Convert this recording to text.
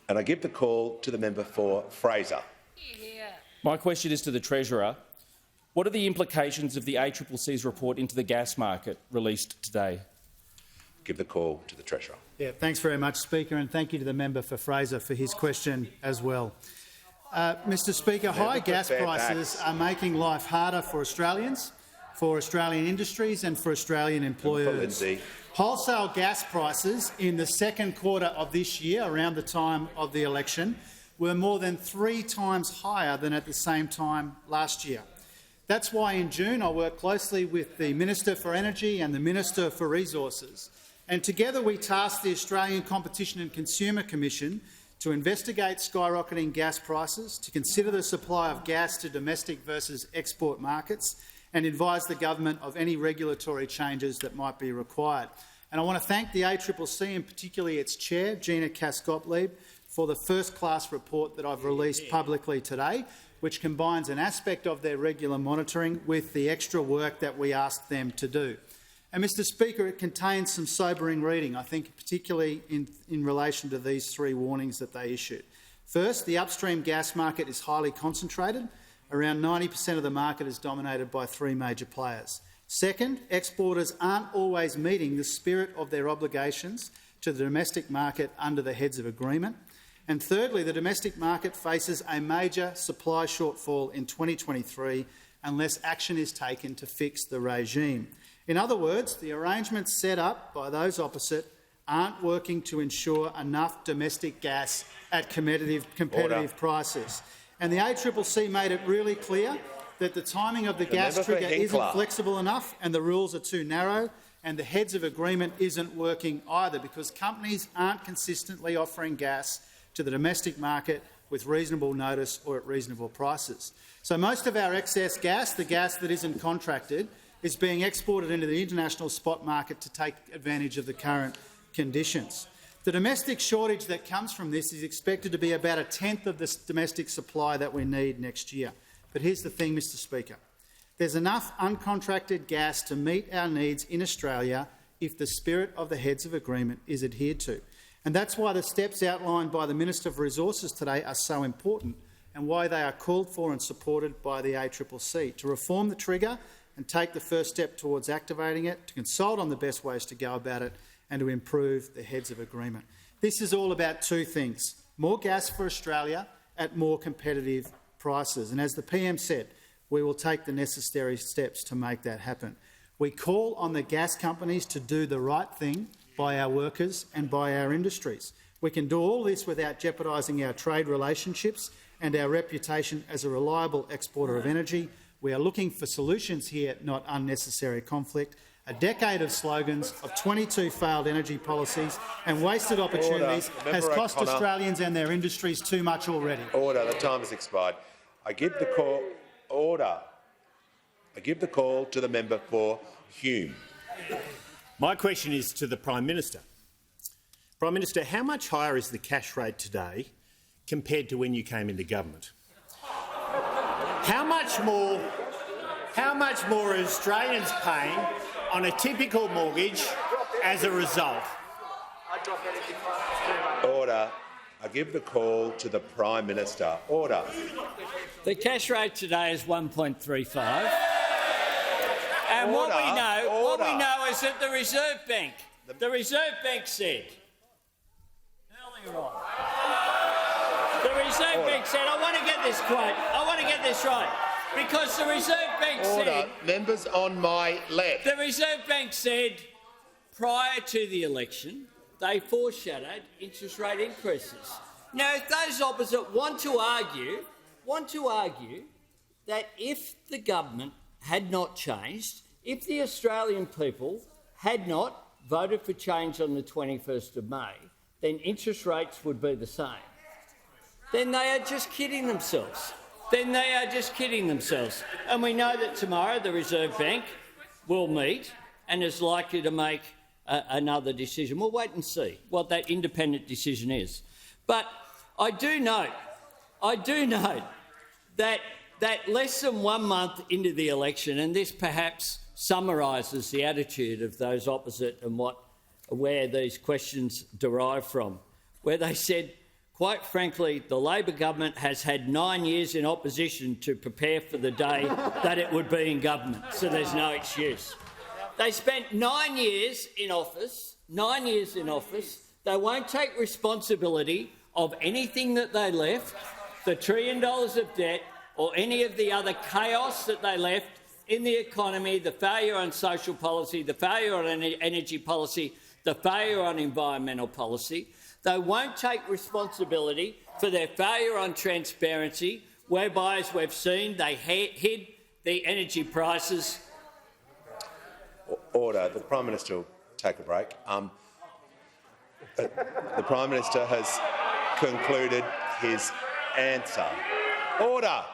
And I give the call to the member for Fraser. My question is to the Treasurer. What are the implications of the ACCC's report into the gas market released today? Give the call to the Treasurer. Yeah, thanks very much, Speaker, and thank you to the member for Fraser for his question as well. Mr Speaker, high gas prices are making life harder for Australians, for Australian industries and for Australian employers. Wholesale gas prices in the second quarter of this year, around the time of the election, were more than 3 times higher than at the same time last year. That's why in June I worked closely with the Minister for Energy and the Minister for Resources, and together we tasked the Australian Competition and Consumer Commission to investigate skyrocketing gas prices, to consider the supply of gas to domestic versus export markets, and advise the government of any regulatory changes that might be required. And I want to thank the ACCC and particularly its chair, Gina Cass-Gottlieb, for the first-class report that I've released publicly today, which combines an aspect of their regular monitoring with the extra work that we asked them to do. And, Mr Speaker, it contains some sobering reading, I think, particularly in relation to these 3 warnings that they issued. First, the upstream gas market is highly concentrated. Around 90% of the market is dominated by 3 major players. Second, exporters aren't always meeting the spirit of their obligations to the domestic market under the heads of agreement. And thirdly, the domestic market faces a major supply shortfall in 2023 unless action is taken to fix the regime. In other words, the arrangements set up by those opposite aren't working to ensure enough domestic gas at competitive prices. And the ACCC made it really clear that the timing of the gas trigger isn't flexible enough and the rules are too narrow, and the heads of agreement isn't working either because companies aren't consistently offering gas to the domestic market with reasonable notice or at reasonable prices. So most of our excess gas, the gas that isn't contracted, is being exported into the international spot market to take advantage of the current conditions. The domestic shortage that comes from this is expected to be about 1/10 of the domestic supply that we need next year. But here's the thing, Mr Speaker. There's enough uncontracted gas to meet our needs in Australia if the spirit of the heads of agreement is adhered to. And that's why the steps outlined by the Minister for Resources today are so important and why they are called for and supported by the ACCC, to reform the trigger and take the first step towards activating it, to consult on the best ways to go about it and to improve the heads of agreement. This is all about 2 things: more gas for Australia at more competitive prices. And as the PM said, we will take the necessary steps to make that happen. We call on the gas companies to do the right thing by our workers and by our industries. We can do all this without jeopardising our trade relationships and our reputation as a reliable exporter of energy. We are looking for solutions here, not unnecessary conflict. A decade of slogans, of 22 failed energy policies and wasted opportunities has cost Australians and their industries too much already. Order. The time has expired. I give the call. Order. I give the call to the member for Hume. My question is to the Prime Minister. Prime Minister, how much higher is the cash rate today compared to when you came into government? How much more are Australians paying on a typical mortgage as a result? Order. I give the call to the Prime Minister. Order. The cash rate today is 1.35. And what we know is that the Reserve Bank said earlier on, the Reserve Bank said, I want to get this quote, I want to get this right, because the Reserve Bank said, members on my left. The Reserve Bank said prior to the election they foreshadowed interest rate increases. Now, if those opposite want to argue that if the government had not changed, if the Australian people had not voted for change on the 21st of May, then interest rates would be the same. Then they are just kidding themselves. And we know that tomorrow the Reserve Bank will meet and is likely to make another decision. We'll wait and see what that independent decision is. But I do note that less than 1 month into the election, and this perhaps summarises the attitude of those opposite and where these questions derive from, where they said, quite frankly, the Labor government has had 9 years in opposition to prepare for the day that it would be in government, so there's no excuse. They spent 9 years in office. 9 years in office. They won't take responsibility of anything that they left, the $1 trillion of debt or any of the other chaos that they left in the economy, the failure on social policy, the failure on energy policy, the failure on environmental policy. They won't take responsibility for their failure on transparency, whereby, as we've seen, they hid the energy prices. Order. The Prime Minister will take a break. The Prime Minister has concluded his answer. Order.